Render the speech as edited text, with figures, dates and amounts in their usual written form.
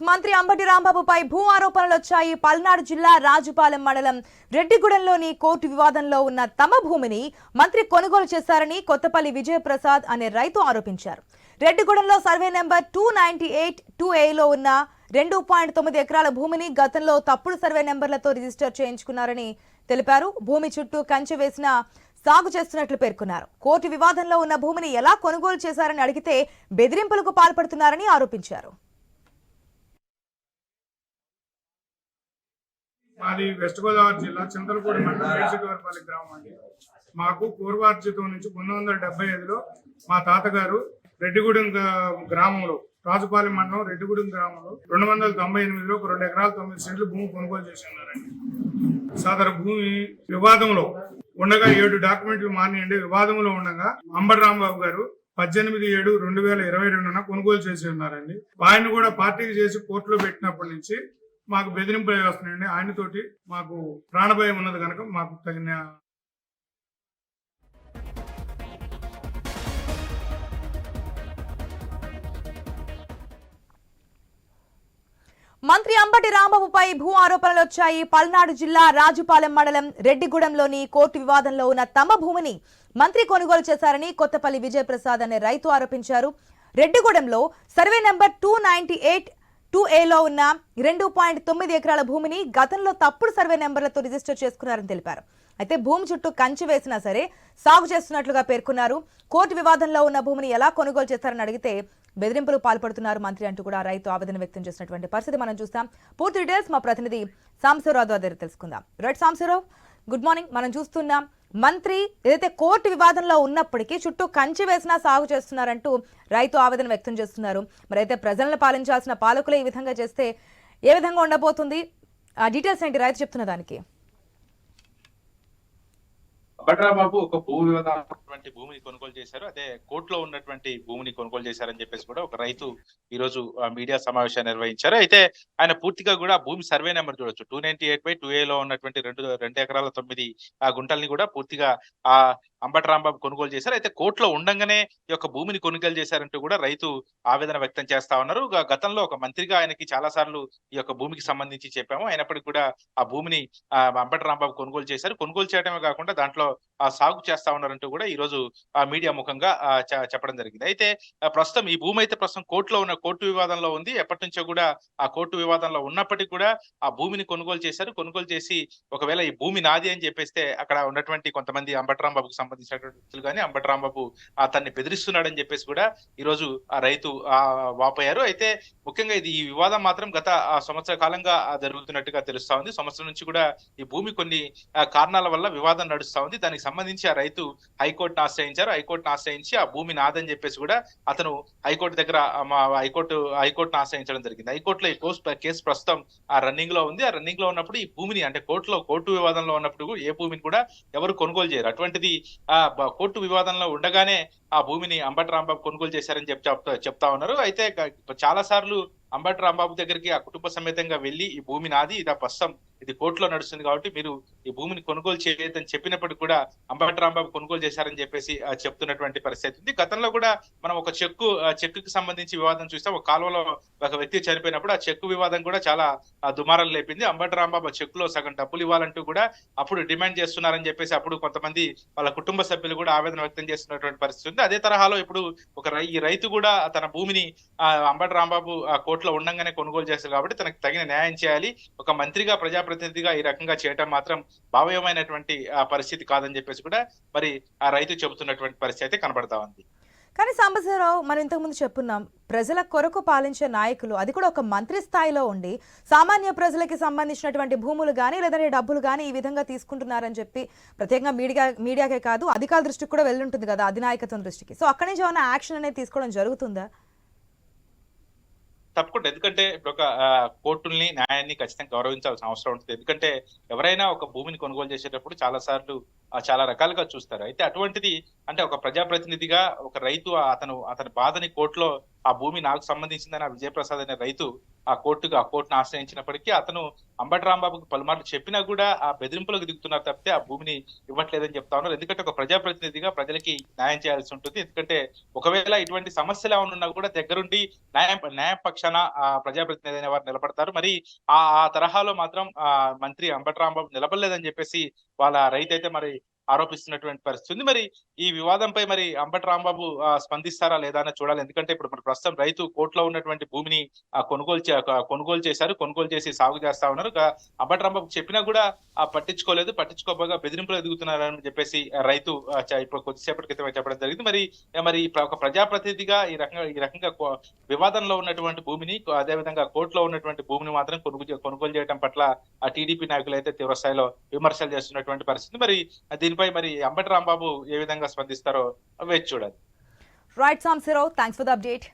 మంత్రి అంబటి రాంబాబుపై భూ ఆరోపణలు వచ్చాయి. పల్నాడు జిల్లా రాజుపాలెం మండలం రెడ్డిగూడెంలోని కోర్టు వివాదంలో ఉన్న తమ భూమిని మంత్రి కొనుగోలు చేశారని కొత్తపల్లి విజయప్రసాద్ అనే రైతు ఆరోపించారు. రెడ్డిగూడెంలో సర్వే నెంబర్ 298 2A లో ఉన్న 2.9 ఎకరాల భూమిని గతంలో తప్పుడు సర్వే నెంబర్లతో రిజిస్టర్ చేయించుకున్నారని తెలిపారు. భూమి చుట్టూ కంచె వేసిన సాగు చేస్తున్నట్లు పేర్కొన్నారు. కోర్టు వివాదంలో ఉన్న భూమిని ఎలా కొనుగోలు చేశారని అడిగితే బెదిరింపులకు పాల్పడుతున్నారని ఆరోపించారు. మాది వెస్ట్ గోదావరి జిల్లా చింతలపూడి మండలం మేడ్చిగోరపల్లి గ్రామం అండి. మాకు పూర్వార్జితం నుంచి 1975లో మా తాతగారు రెడ్డిగూడెం గ్రామంలో రాజుపాలెం మండలం రెడ్డిగూడెం గ్రామంలో 298లో 2 ఎకరాల 9 సెంట్లు భూమి కొనుగోలు చేసి ఉన్నారండి. సదరు భూమి వివాదంలో ఉండగా 7 డాక్యుమెంట్లు మానేయండి. వివాదంలో ఉండగా అంబటి రాంబాబు గారు 18/7/2022 కొనుగోలు చేసి ఉన్నారండి. ఆయన కూడా పార్టీకి చేసి కోర్టులో పెట్టినప్పటి నుంచి మాకు బెదిరింపులు వస్తున్నాయండి. ఆయనతోటి మాకు ప్రాణభయం ఉన్నది కనుక మాకు తగిన మంత్రి అంబటి రాంబాబుపై భూ ఆరోపణలు వచ్చాయి. పల్నాడు జిల్లా రాజుపాలెం మండలం రెడ్డిగూడెంలోని కోర్టు వివాదంలో ఉన్న తమ భూమిని మంత్రి కొనుగోలు చేశారని కొత్తపల్లి విజయప్రసాద్ అనే రైతు ఆరోపించారు. రెడ్డిగూడెంలో సర్వే నెంబర్ 298 2A లో ఉన్న 2.9 ఎకరాల భూమిని గతంలో తప్పుడు సర్వే నెంబర్లతో రిజిస్టర్ చేసుకున్నారని తెలిపారు. అయితే భూమి చుట్టూ కంచె వేసినా సరే సాగు చేస్తున్నట్లుగా పేర్కొన్నారు. కోర్టు వివాదంలో ఉన్న భూమిని ఎలా కొనుగోలు చేస్తారని అడిగితే బెదిరింపులు పాల్పడుతున్నారు మంత్రి అంటూ కూడా రైతు ఆవేదన వ్యక్తం చేసినటువంటి పరిస్థితి మనం చూస్తాం. పూర్తి డీటెయిల్స్ మా ప్రతినిధి సాంబశివరావు దగ్గర తెలుసుకుందాం. Right Sambasivarao, good morning. మనం చూస్తున్నాం మంత్రి ఏదైతే కోర్టు వివాదంలో ఉన్నప్పటికీ చుట్టూ కంచె వేసినా సాగు చేస్తున్నారంటూ రైతు ఆవేదన వ్యక్తం చేస్తున్నారు. మరి అయితే ప్రజలను పాలించాల్సిన పాలకులే ఈ విధంగా చేస్తే ఏ విధంగా ఉండబోతుంది? డీటెయిల్స్ ఏంటి రైతు చెప్తున్న దానికి? అంబట్రాంబాబు ఒక భూ వివాదమైనటువంటి భూమిని కొనుగోలు చేశారు. అదే కోర్టులో ఉన్నటువంటి భూమిని కొనుగోలు చేశారని చెప్పేసి కూడా ఒక రైతు ఈ రోజు మీడియా సమావేశాన్ని నిర్వహించారు. అయితే ఆయన పూర్తిగా కూడా భూమి సర్వే నెంబర్ చూడొచ్చు. 298/2A లో ఉన్నటువంటి 2 ఎకరాల 9 గుంటల్ని కూడా పూర్తిగా ఆ అంబటి రాంబాబు కొనుగోలు చేశారు. అయితే కోర్టులో ఉండంగానే ఈ యొక్క భూమిని కొనుగోలు చేశారంటూ కూడా రైతు ఆవేదన వ్యక్తం చేస్తా ఉన్నారు. గతంలో ఒక మంత్రిగా ఆయనకి చాలా సార్లు ఈ యొక్క భూమికి సంబంధించి చెప్పాము. అయినప్పటికీ కూడా ఆ భూమిని అంబటి రాంబాబు కొనుగోలు చేశారు. కొనుగోలు చేయడమే కాకుండా దాంట్లో సాగు చేస్తా ఉన్నారంటూ కూడా ఈ రోజు మీడియా ముఖంగా చెప్పడం జరిగింది. అయితే ప్రస్తుతం ఈ భూమి అయితే ప్రస్తుతం కోర్టు వివాదంలో ఉంది. ఎప్పటి నుంచో కూడా ఆ కోర్టు వివాదంలో ఉన్నప్పటికీ కూడా ఆ భూమిని కొనుగోలు చేశారు. కొనుగోలు చేసి ఒకవేళ ఈ భూమి నాది అని చెప్పేస్తే అక్కడ ఉన్నటువంటి కొంతమంది అంబటి రాంబాబుకు సంబంధించినటువంటి వ్యక్తులు కానీ అంబటి రాంబాబు అతన్ని బెదిరిస్తున్నాడని చెప్పేసి కూడా ఈ రోజు ఆ రైతు వాపోయారు. అయితే ముఖ్యంగా ఈ వివాదం మాత్రం గత సంవత్సర కాలంగా జరుగుతున్నట్టుగా తెలుస్తా ఉంది. సంవత్సరం నుంచి కూడా ఈ భూమి కొన్ని కారణాల వల్ల వివాదం నడుస్తా ఉంది. దానికి సంబంధించి ఆ రైతు హైకోర్టును ఆశ్రయించారు. హైకోర్టును ఆశ్రయించి ఆ భూమి నాదని చెప్పేసి కూడా అతను హైకోర్టు దగ్గర హైకోర్టును ఆశ్రయించడం జరిగింది. హైకోర్టులో ఈ కేసు ప్రస్తుతం ఆ రన్నింగ్ లో ఉంది. ఆ రన్నింగ్ లో ఉన్నప్పుడు ఈ భూమిని అంటే కోర్టు వివాదంలో ఉన్నప్పుడు ఏ భూమిని కూడా ఎవరు కొనుగోలు చేయరు. అటువంటిది కోర్టు వివాదంలో ఉండగానే ఆ భూమిని అంబటి రాంబాబు కొనుగోలు చేశారని చెప్తా ఉన్నారు. అయితే చాలా సార్లు అంబటి రాంబాబు దగ్గరికి ఆ కుటుంబ సమేతంగా వెళ్లి ఈ భూమి నాది, ఇది ప్రస్తుతం ఇది కోర్టులో నడుస్తుంది కాబట్టి మీరు ఈ భూమిని కొనుగోలు చేయొద్దని చెప్పినప్పటికీ కూడా అంబటి రాంబాబు కొనుగోలు చేశారని చెప్పేసి చెప్తున్నటువంటి పరిస్థితి ఉంది. గతంలో కూడా మనం ఒక చెక్కుకి సంబంధించి వివాదం చూస్తాం. ఒక కాలువలో ఒక వ్యక్తి చనిపోయినప్పుడు ఆ చెక్కు వివాదం కూడా చాలా దుమారం లేపింది. అంబటి రాంబాబు చెక్కులో సగం డబ్బులు ఇవ్వాలంటూ కూడా అప్పుడు డిమాండ్ చేస్తున్నారని చెప్పేసి అప్పుడు కొంతమంది వాళ్ళ కుటుంబ సభ్యులు కూడా ఆవేదన వ్యక్తం చేస్తున్నటువంటి పరిస్థితి ఉంది. అదే తరహాలో ఇప్పుడు ఈ రైతు కూడా తన భూమిని అంబటి రాంబాబు కోర్టులో ఉండంగానే కొనుగోలు చేస్తారు కాబట్టి తనకు తగిన న్యాయం చేయాలి. ఒక మంత్రిగా ప్రజాప్రతినిధిగా ఈ రకంగా చేయటం మాత్రం భావ్యమైనటువంటి పరిస్థితి కాదని చెప్పేసి కూడా మరి ఆ రైతు చెబుతున్నటువంటి పరిస్థితి అయితే కనబడతా ఉంది. కానీ సాంబశివరావు, మనం ఇంతకుముందు చెప్పున్నాం ప్రజల కొరకు పాలించే నాయకులు, అది కూడా ఒక మంత్రి స్థాయిలో ఉండి సామాన్య ప్రజలకి సంబంధించినటువంటి భూములు కానీ లేదంటే డబ్బులు కానీ ఈ విధంగా తీసుకుంటున్నారని చెప్పి ప్రత్యేకంగా మీడియాకే కాదు అధికారుల దృష్టికి కూడా వెళ్ళుంటుంది కదా, అధినాయకత్వం దృష్టికి. సో అక్కడి నుంచి ఏమైనా యాక్షన్ అనేది తీసుకోవడం జరుగుతుందా? తప్పకుండా. ఎందుకంటే ఇప్పుడు ఒక కోర్టుల్ని న్యాయాన్ని ఖచ్చితంగా గౌరవించాల్సిన అవసరం ఉంటుంది. ఎందుకంటే ఎవరైనా ఒక భూమిని కొనుగోలు చేసేటప్పుడు చాలా సార్లు చాలా రకాలుగా చూస్తారు. అయితే అటువంటిది అంటే ఒక ప్రజాప్రతినిధిగా ఒక రైతు అతని బాధని కోర్టులో ఆ భూమి నాకు సంబంధించిందని ఆ విజయప్రసాద్ అనే రైతు ఆ కోర్టును ఆశ్రయించినప్పటికీ అతను అంబటి రాంబాబుకు పలుమార్లు చెప్పినా కూడా ఆ బెదిరింపులకు దిగుతున్నారు తప్పితే ఆ భూమిని ఇవ్వట్లేదని చెప్తా ఉన్నారు. ఎందుకంటే ఒక ప్రజాప్రతినిధిగా ప్రజలకి న్యాయం చేయాల్సి ఉంటుంది. ఎందుకంటే ఒకవేళ ఇటువంటి సమస్యలు ఏమైనా ఉన్నా కూడా దగ్గరుండి న్యాయ పక్షాన ఆ ప్రజాప్రతినిధి అనే వారు నిలబడతారు. మరి ఆ తరహాలో మాత్రం మంత్రి అంబటి రాంబాబు నిలబడలేదని చెప్పేసి వాళ్ళ రైతు అయితే మరి ఆరోపిస్తున్నటువంటి పరిస్థితి ఉంది. మరి ఈ వివాదంపై మరి అంబటి రాంబాబు స్పందిస్తారా లేదా అని చూడాలి. ఎందుకంటే ఇప్పుడు మరి ప్రస్తుతం రైతు కోర్టులో ఉన్నటువంటి భూమిని కొనుగోలు చేశారు. కొనుగోలు చేసి సాగు చేస్తా ఉన్నారు. అంబటి రాంబాబు చెప్పినా కూడా పట్టించుకోబోగా బెదిరింపులు ఎదుగుతున్నారని చెప్పేసి రైతు ఇప్పుడు కొద్దిసేపటి క్రితమే చెప్పడం జరిగింది. మరి ఒక ప్రజాప్రతినిధిగా ఈ రకంగా వివాదంలో ఉన్నటువంటి భూమిని అదే విధంగా కోర్టులో ఉన్నటువంటి భూమిని మాత్రం కొనుగోలు చేయడం పట్ల ఆ టీడీపీ నాయకులు అయితే తీవ్ర స్థాయిలో విమర్శలు చేస్తున్నటువంటి పరిస్థితి. మరి దీనిపై మరి అంబటి రాంబాబు ఏ విధంగా స్పందిస్తారో వేచి చూడాలి. Right Sambasivarao, thanks for the update.